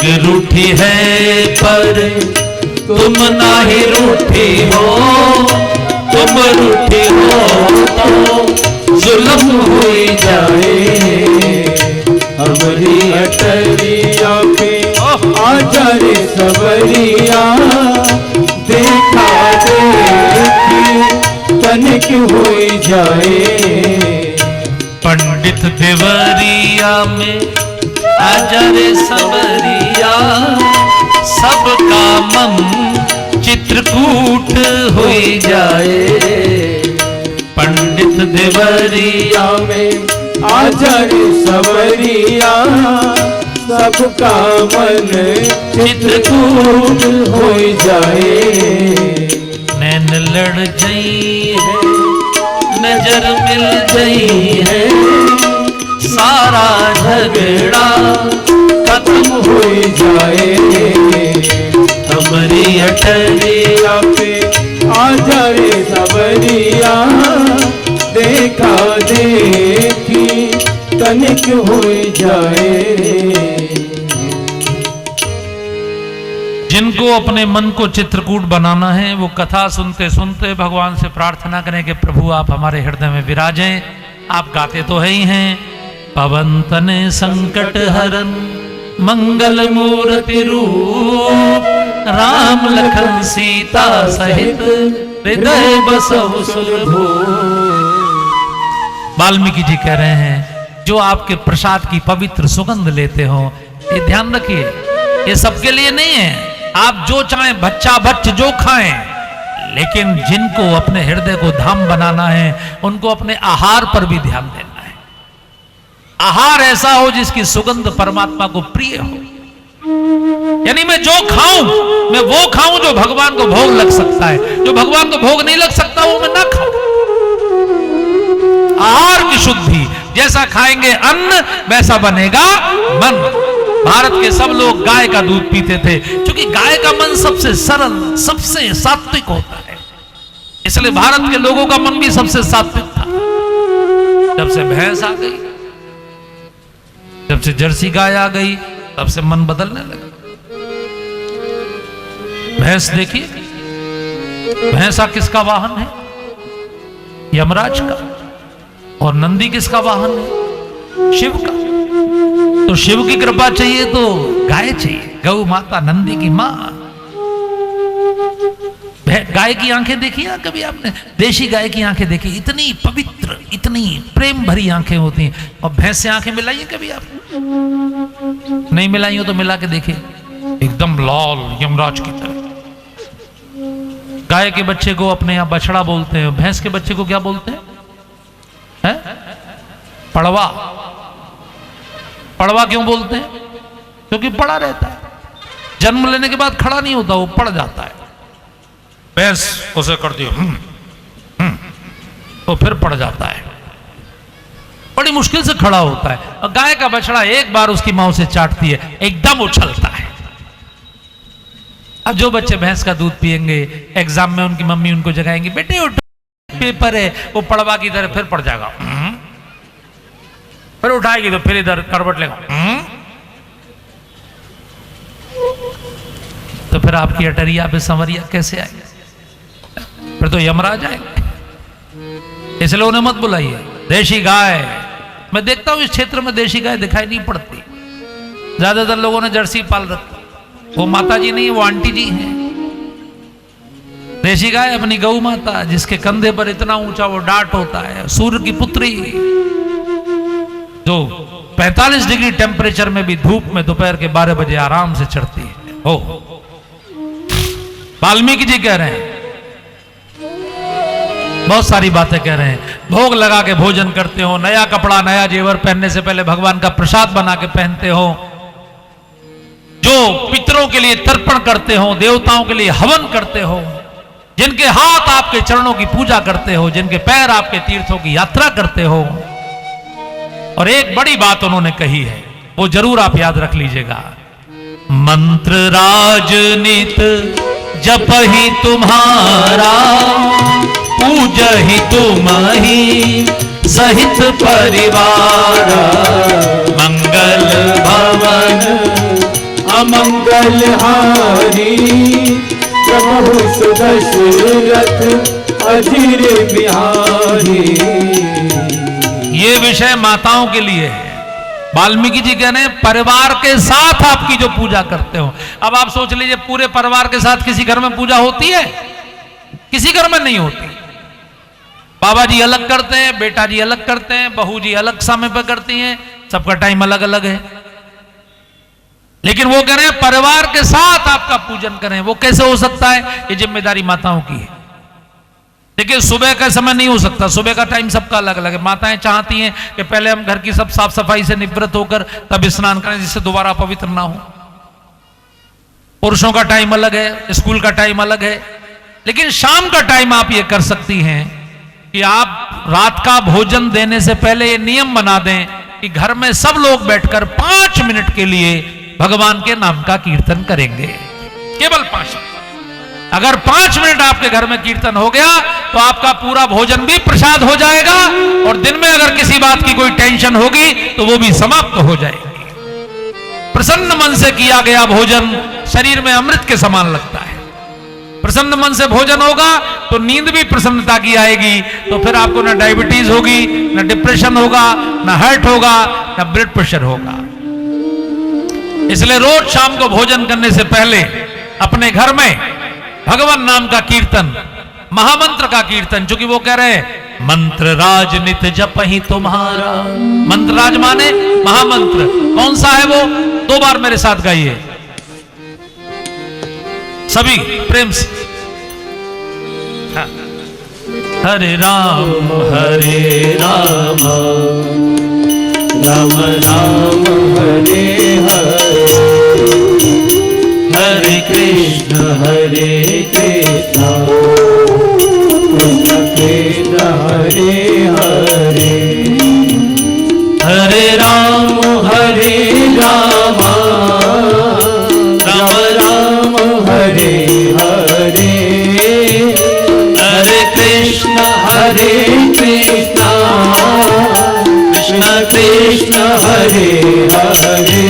जग रूठी है पर तुम नाही रूठी हो, तुम रूठी हो तो जुल्म हुई जाए। हमारी अटरिया पे आजा रे सबरिया, देखा देखी तनिक हुई जाए। पंडित देवरिया में आजा रे सबरिया, सबका मन चित्रकूट हुई जाए। पंडित देवरिया में आजा रे सबरिया, सबका मन चित्रकूट हो जाए। नैन लड़ गई है, नजर मिल गई है, सारा झगड़ा खत्म हो जाए। हमारी अटरिया पे आजा रे सबरिया, देखा देखी तनिक हो जाए। जिनको अपने मन को चित्रकूट बनाना है वो कथा सुनते सुनते भगवान से प्रार्थना करें कि प्रभु आप हमारे हृदय में विराजें। आप गाते तो है ही हैं, पवन तने संकट हरन मंगल मूर्ति रूप, राम लखन सीता सहित हृदय बसहु सुरभूप। वाल्मीकि जी कह रहे हैं जो आपके प्रसाद की पवित्र सुगंध लेते हो, ये ध्यान रखिए ये सबके लिए नहीं है। आप जो चाहें बच्चा बच्च जो खाएं, लेकिन जिनको अपने हृदय को धाम बनाना है उनको अपने आहार पर भी ध्यान देना है। आहार ऐसा हो जिसकी सुगंध परमात्मा को प्रिय हो। यानी मैं जो खाऊं मैं वो खाऊं जो भगवान को भोग लग सकता है, जो भगवान को भोग नहीं लग सकता वो मैं ना खाऊं। आहार की शुद्धि, जैसा खाएंगे अन्न वैसा बनेगा मन। भारत के सब लोग गाय का दूध पीते थे क्योंकि गाय का मन सबसे सरल सबसे सात्विक होता है, इसलिए भारत के लोगों का मन भी सबसे सात्विक था। जब से भैंस आ गई, जब से जर्सी गाय आ गई, तब से मन बदलने लगा। भैंस देखिए, भैंसा किसका वाहन है? यमराज का। और नंदी किसका वाहन है? शिव का। तो शिव की कृपा चाहिए तो गाय चाहिए, गौ माता नंदी की मां। गाय की आंखें देखी है कभी आपने? देशी गाय की आंखें देखी, इतनी पवित्र इतनी प्रेम भरी आंखें होती हैं। और भैंस से आंखें मिलाई है कभी आपने? नहीं मिलाई हो तो मिला के देखिए, एकदम लाल यमराज की तरह। गाय के बच्चे को अपने यहाँ बछड़ा बोलते हैं, भैंस के बच्चे को क्या बोलते हैं? है? पड़वा। पड़वा क्यों बोलते हैं? क्योंकि पड़ा रहता है, जन्म लेने के बाद खड़ा नहीं होता, वो पड़ जाता है। भैंस उसे कर दियो तो फिर पड़ जाता है, बड़ी मुश्किल से खड़ा होता है। और गाय का बछड़ा एक बार उसकी मां से चाटती है, एकदम उछलता है। अब जो बच्चे भैंस का दूध पिएंगे, एग्जाम में उनकी मम्मी उनको जगाएंगे, बेटे उठो पेपर है, वो पड़वा की तरह फिर पड़ जाएगा। फिर उठाएगी तो फिर इधर करवट लेगा, तो फिर आपकी अटरिया पे संवरिया कैसे आएगी? फिर तो यमराज आएंगे। इसलिए उन्हें मत बुलाइए। देशी गाय, मैं देखता हूं इस क्षेत्र में देशी गाय दिखाई नहीं पड़ती, ज्यादातर लोगों ने जर्सी पाल रखी। वो माता जी नहीं, वो आंटी जी हैं। देशी गाय अपनी गौ माता, जिसके कंधे पर इतना ऊंचा वो डांट होता है, सूर्य की पुत्री, जो 45 डिग्री टेम्परेचर में भी धूप में दोपहर के 12 बजे आराम से चढ़ती है। हो वाल्मीकि जी कह रहे हैं, बहुत सारी बातें कह रहे हैं। भोग लगा के भोजन करते हो, नया कपड़ा नया जेवर पहनने से पहले भगवान का प्रसाद बना के पहनते हो, जो पितरों के लिए तर्पण करते हो, देवताओं के लिए हवन करते हो, जिनके हाथ आपके चरणों की पूजा करते हो, जिनके पैर आपके तीर्थों की यात्रा करते हो। और एक बड़ी बात उन्होंने कही है, वो जरूर आप याद रख लीजिएगा। मंत्र राजनीत जप ही तुम्हारा, पूज ही तुम ही सहित परिवार, मंगल भवन अमंगलहारी प्रभु सुदशरथ अधीर बिहारी। ये विषय माताओं के लिए है। वाल्मीकि जी कह रहे हैं परिवार के साथ आपकी जो पूजा करते हो। अब आप सोच लीजिए पूरे परिवार के साथ किसी घर में पूजा होती है? किसी घर में नहीं होती। बाबा जी अलग करते हैं, बेटा जी अलग करते हैं, बहू जी अलग समय पर करती हैं, सबका टाइम अलग अलग है। लेकिन वो कह रहे हैं परिवार के साथ आपका पूजन करें। वो कैसे हो सकता है? ये जिम्मेदारी माताओं की है। देखिए सुबह का समय नहीं हो सकता, सुबह का टाइम सबका अलग अलग है। माताएं चाहती हैं कि पहले हम घर की सब साफ सफाई से निवृत्त होकर तब स्नान करें जिससे दोबारा पवित्र ना हो। पुरुषों का टाइम अलग है, स्कूल का टाइम अलग है। लेकिन शाम का टाइम आप ये कर सकती हैं कि आप रात का भोजन देने से पहले ये नियम बना दें कि घर में सब लोग बैठकर 5 मिनट के लिए भगवान के नाम का कीर्तन करेंगे, केवल 5 मिनट। अगर 5 मिनट आपके घर में कीर्तन हो गया तो आपका पूरा भोजन भी प्रसाद हो जाएगा और दिन में अगर किसी बात की कोई टेंशन होगी तो वो भी समाप्त हो जाएगी। प्रसन्न मन से किया गया भोजन शरीर में अमृत के समान लगता है। प्रसन्न मन से भोजन होगा तो नींद भी प्रसन्नता की आएगी, तो फिर आपको ना डायबिटीज होगी, ना डिप्रेशन होगा, ना हार्ट होगा, ना ब्लड प्रेशर होगा। इसलिए रोज शाम को भोजन करने से पहले अपने घर में भगवान नाम का कीर्तन, महामंत्र का कीर्तन, चूंकि वो कह रहे हैं मंत्र राज नित जपहि तुम्हारा। मंत्र राज माने महामंत्र। कौन सा है वो? 2 बार मेरे साथ गाइए सभी प्रेम से। हाँ। हरे राम राम राम हरे हरे, हरे कृष्ण कृष्ण कृष्ण हरे हरे, हरे राम राम राम हरे हरे, हरे कृष्ण कृष्ण कृष्ण कृष्ण हरे हरे,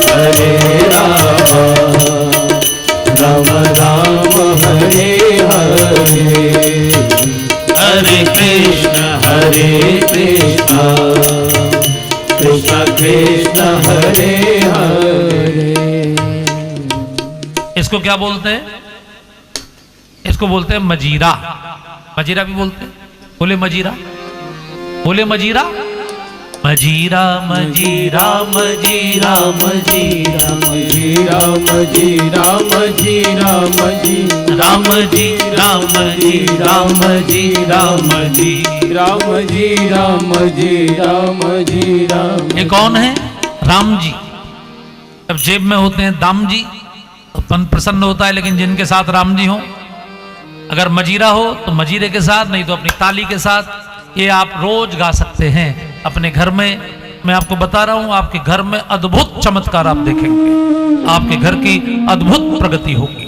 हरे राम राम राम हरे हरे, हरे कृष्ण कृष्ण कृष्ण कृष्ण हरे हरे। इसको क्या बोलते हैं? इसको बोलते हैं मजीरा। मजीरा भी बोलते हैं। बोले मजीरा, बोले मजीरा। मजीरा मजीरा मजीरा मजीरा मजीरा मजीरा मजीरा मजीरा राम जी राम जी राम जी राम जी राम जी राम जी राम जी राम। ये कौन है? राम जी। जब जेब में होते हैं दाम जी तो मन प्रसन्न होता है, लेकिन जिनके साथ राम जी हो, अगर मजीरा हो तो मजीरे के साथ, नहीं तो अपनी ताली के साथ। ये आप रोज गा सकते हैं अपने घर में। मैं आपको बता रहा हूं आपके घर में अद्भुत चमत्कार आप देखेंगे, आपके घर की अद्भुत प्रगति होगी।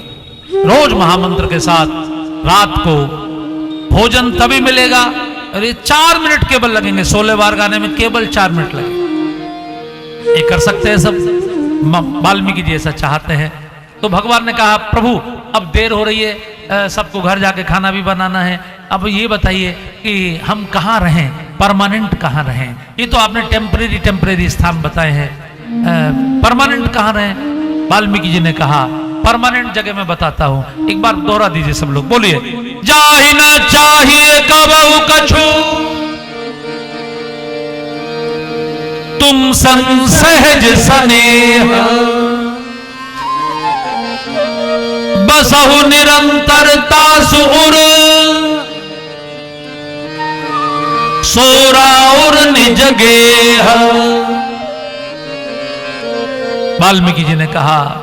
रोज महामंत्र के साथ रात को भोजन तभी मिलेगा। अरे 4 मिनट केवल लगेंगे, 16 बार गाने में केवल 4 मिनट लगेंगे। ये कर सकते हैं सब। वाल्मीकि जी ऐसा चाहते हैं। तो भगवान ने कहा प्रभु अब देर हो रही है, सबको घर जाके खाना भी बनाना है। अब ये बताइए कि हम कहाँ रहें, परमानेंट कहाँ रहें? ये तो आपने टेम्परेरी स्थान बताए हैं, परमानेंट कहाँ रहें? वाल्मीकि जी ने कहा परमानेंट जगह मैं बताता हूं। एक बार दोहरा दीजिए सब लोग, बोलिए। जाहि न चाहिए कबहु कछु, तुम संग सहज स्नेह, बसहु निरंतरता सुर, सोरा और निज गेह। वाल्मीकि जी ने कहा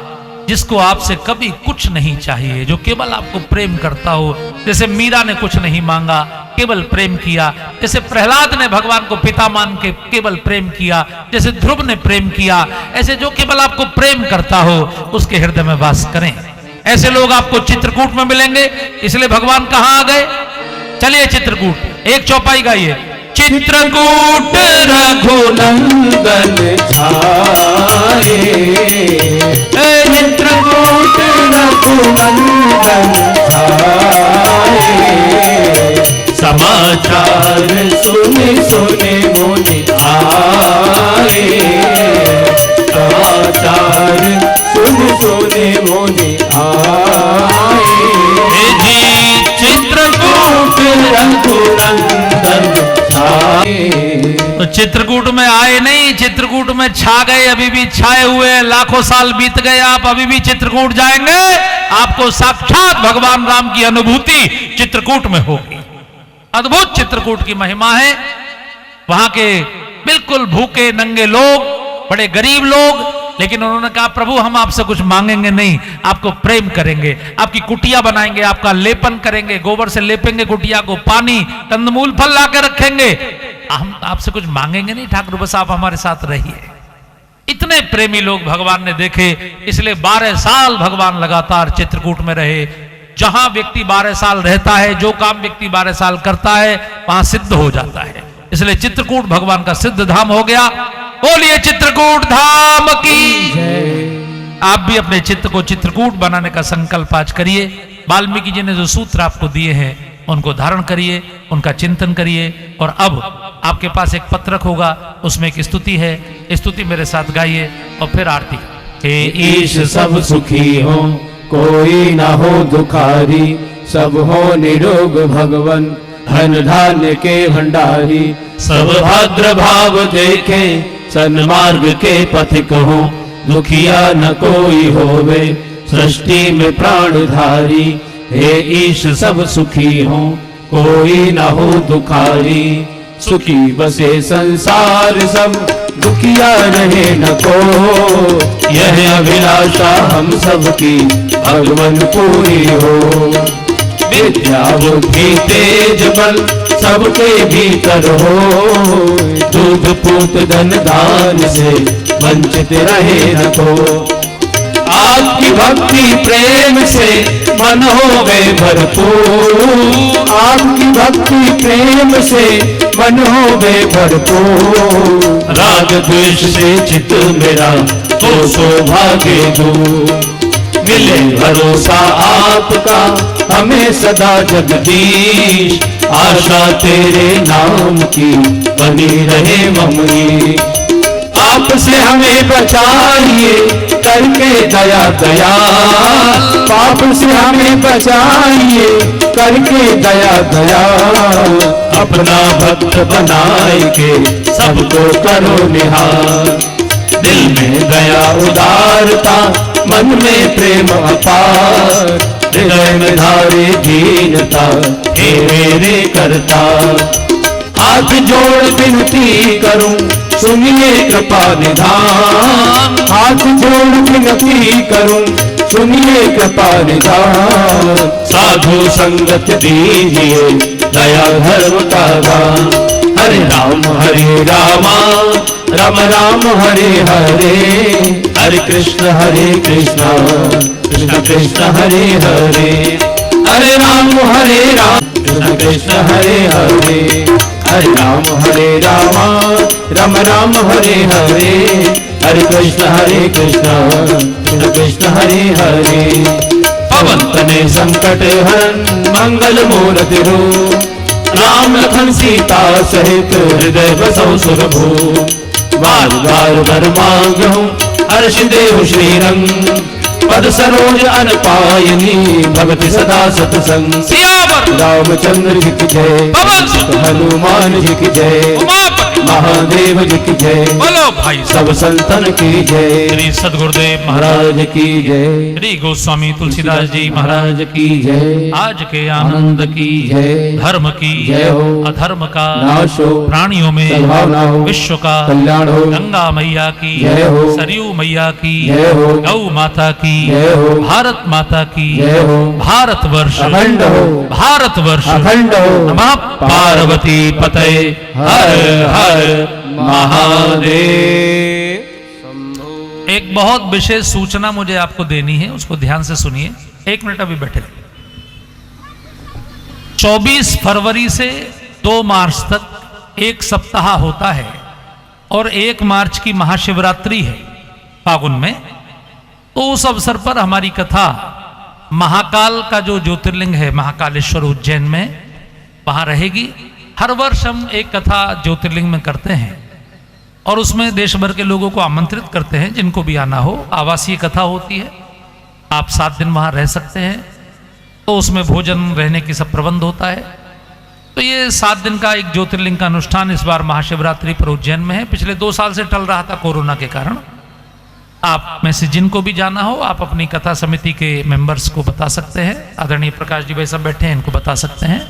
जिसको आपसे कभी कुछ नहीं चाहिए, जो केवल आपको प्रेम करता हो, जैसे मीरा ने कुछ नहीं मांगा, केवल प्रेम किया, जैसे प्रहलाद ने भगवान को पिता मान के केवल प्रेम किया, जैसे ध्रुव ने प्रेम किया, ऐसे जो केवल आपको प्रेम करता हो उसके हृदय में वास करें। ऐसे लोग आपको चित्रकूट में मिलेंगे। इसलिए भगवान कहां आ गए? चलिए चित्रकूट, एक चौपाई गाइए। चित्रकूट रघुनंदन छाया, सुने सुने मुनि आए, समाचार सुने सुने मुनि आए। जी चित्रकूट रघुनंदन छाए। तो चित्रकूट में आए नहीं, चित्रकूट में छा गए, अभी भी छाए हुए हैं। लाखों साल बीत गए, आप अभी भी चित्रकूट जाएंगे, आपको साक्षात भगवान राम की अनुभूति चित्रकूट में होगी। अद्भुत चित्रकूट की महिमा है। वहां के बिल्कुल भूखे नंगे लोग, बड़े गरीब लोग, लेकिन उन्होंने कहा प्रभु हम आपसे कुछ मांगेंगे नहीं, आपको प्रेम करेंगे, आपकी कुटिया बनाएंगे, आपका लेपन करेंगे, गोबर से लेपेंगे कुटिया को, पानी कंदमूल फल ला के रखेंगे, हम आपसे कुछ मांगेंगे नहीं ठाकुर, बस आप हमारे साथ रहिए। इतने प्रेमी लोग भगवान ने देखे, इसलिए 12 साल भगवान लगातार चित्रकूट में रहे। जहां व्यक्ति 12 साल रहता है, जो काम व्यक्ति 12 साल करता है, वहां सिद्ध हो जाता है। इसलिए चित्रकूट भगवान का सिद्ध धाम हो गया। बोलिए चित्रकूट धाम की। आप भी अपने चित्त को चित्रकूट बनाने का संकल्प आज करिए। वाल्मीकि जी ने जो सूत्र आपको दिए हैं उनको धारण करिए, उनका चिंतन करिए। और अब आपके पास एक पत्रक होगा, उसमें एक स्तुति है, स्तुति मेरे साथ गाइए और फिर आरती। हे ईश सब सुखी हो, कोई ना हो दुखारी, सब हो निरोग भगवन, धन धान्य के भंडारी। सब भद्र भाव देखे, सन्मार्ग के पथिक हो, दुखिया न कोई होवे, सृष्टि में प्राणधारी। हे ईश सब सुखी हो, कोई न हो दुखारी, सुखी बसे संसार सब, दुखिया रहे न को। यह अभिलाषा हम सबकी भगवन पूरी हो। विद्या बुद्धि तेज बल सबके भीतर हो, दूध पूत धन दान से वंचित रहे न को। आपकी भक्ति प्रेम से मन हो गए भरपूर, आपकी भक्ति प्रेम से मन हो गए भरपूर। राग द्वेष से चित्त मेरा तो सौभाग्य दूर, मिले भरोसा आपका हमें सदा जगदीश। आशा तेरे नाम की बनी रहे ममरी, आपसे हमें बचाइए करके दया दयाल। पाप से हमें बचाइए करके दया दयाल। अपना भक्त बनाए के सबको करो निहाल। दिल में दया उदारता, मन में प्रेम अपार, हृदय में धारे दीनता, हे मेरे करता। हाथ जोड़ विनती करूं, सुनिए कृपा निधान। हाथ जोड़ विनती करूं, सुनिए कृपा निधान। साधु संगत दीजिए, दया धर्म का दान। हरे राम राम राम हरे हरे, हरे कृष्ण कृष्ण कृष्ण हरे हरे। हरे राम कृष्ण कृष्ण हरे हरे, हरे राम राम राम हरे हरे, हरे कृष्ण कृष्ण कृष्ण हरे हरे। पवन तनय संकट हरन, मंगल मूर्ति रूप, राम लखन सीता सहित हृदय बसौ सुरभूप। बार बार वर मांगहूँ हर्ष देहु श्रीरंग, पद सरोज अनपायनी भगति सदा सतसंग। रामचंद्र जी की जय, हनुमान जी की जय, महादेव जी की जय, बोलो भाई सब संतन की जय। श्री सदगुरुदेव महाराज की जय, श्री गोस्वामी तुलसीदास जी महाराज की जय। आज के आनंद की जय, धर्म की जय हो, अधर्म का नाश हो, प्राणियों में सद्भावना हो, विश्व का कल्याण हो। गंगा मैया की जय हो, सरयू मैया की जय हो, गौ माता की जय हो, भारत माता की जय हो, भारतवर्ष अखंड हो, भारतवर्ष अखंड हो। नमः पार्वती पतये हर हर महादेव। एक बहुत विशेष सूचना मुझे आपको देनी है, उसको ध्यान से सुनिए। 1 मिनट अभी बैठे। 24 फरवरी से 2 मार्च तक एक सप्ताह होता है और 1 मार्च की महाशिवरात्रि है फागुन में। तो उस अवसर पर हमारी कथा महाकाल का जो ज्योतिर्लिंग है महाकालेश्वर उज्जैन में, वहां रहेगी। हर वर्ष हम एक कथा ज्योतिर्लिंग में करते हैं और उसमें देश भर के लोगों को आमंत्रित करते हैं जिनको भी आना हो। आवासीय कथा होती है, आप 7 दिन वहाँ रह सकते हैं, तो उसमें भोजन रहने की सब प्रबंध होता है। तो ये 7 दिन का एक ज्योतिर्लिंग का अनुष्ठान इस बार महाशिवरात्रि पर उज्जैन में है। पिछले 2 साल से टल रहा था कोरोना के कारण। आप में से जिनको भी जाना हो आप अपनी कथा समिति के मेंबर्स को बता सकते हैं। आदरणीय प्रकाश जी भाई सब बैठे हैं, इनको बता सकते हैं।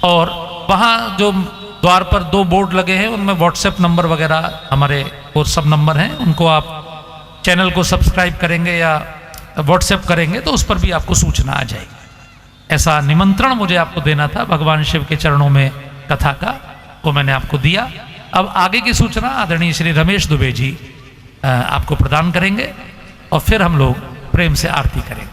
और वहाँ जो द्वार पर 2 बोर्ड लगे हैं उनमें व्हाट्सएप नंबर वगैरह हमारे और सब नंबर हैं, उनको आप चैनल को सब्सक्राइब करेंगे या व्हाट्सएप करेंगे तो उस पर भी आपको सूचना आ जाएगी। ऐसा निमंत्रण मुझे आपको देना था भगवान शिव के चरणों में कथा का, वो मैंने आपको दिया। अब आगे की सूचना आदरणीय श्री रमेश दुबे जी आपको प्रदान करेंगे और फिर हम लोग प्रेम से आरती करेंगे।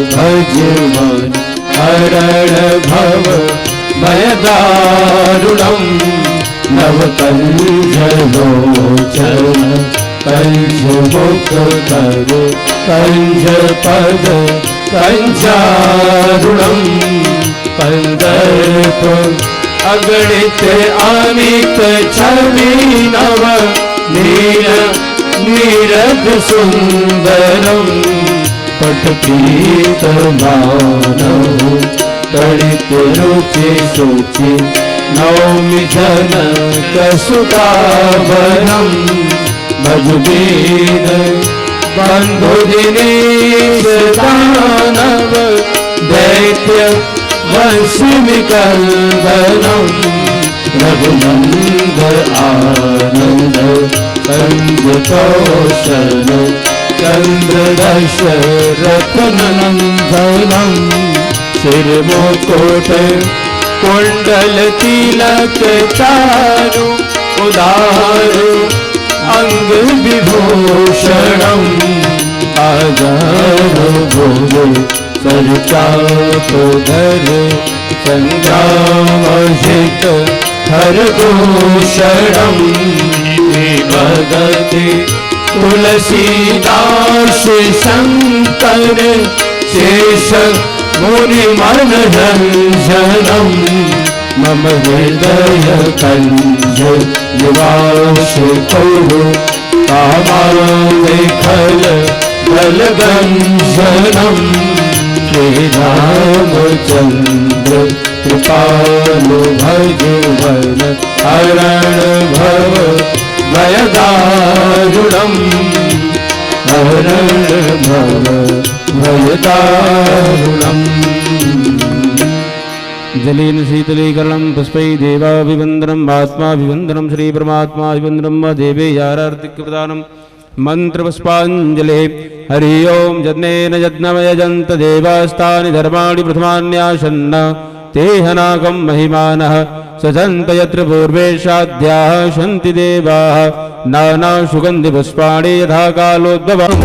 भजमान हरण भव भयदारुणं नव कंजलोचन कंज मुख कर कंज पद कंजारुणं कंदर्प अगणित अमित छवि नव नीरद सुंदरम पटपीत मानव तड़ित रुचि शुचि नौमि जनक सुतावरम भजबीन बंधु दिनेश दानव दैत्य वंशिमिकंदनम रघुनंद आनंद कंद कौशल चंद्र दशरथ नंदनम सिर मुकुट कुंडल तिलक चारु उदार अंग विभूषणम आजार भोग सरचापधर संग्रामहित हरभूषणम भगति तुलसीदास शंकर शेष मुनि मन रंजनम मम हृदय कंज निवास करो कामाखल बल गंजनम श्री रामचंद्र कृपालु भजवन हरण भव भयदारुणम हरण भव भयदारुणम। जलेन शीतलीकरणं पुष्पै देवाभिवन्दनं महात्माभिवन्दनं श्री परमात्माभिवन्दनं देवेयारार्तिकप्रदानं मंत्रपुष्पाञ्जलिः। हरि ओं यज्ञेन यज्ञमयजन्त देवास्तानि धर्माणि प्रथमान्यासन्न ते हनाकं महिमानः सजन्त यत्र पूर्वेशाद्याः सन्ति देवाः नानासुगन्धिपुष्पाणि यथा कालोद्भवम्।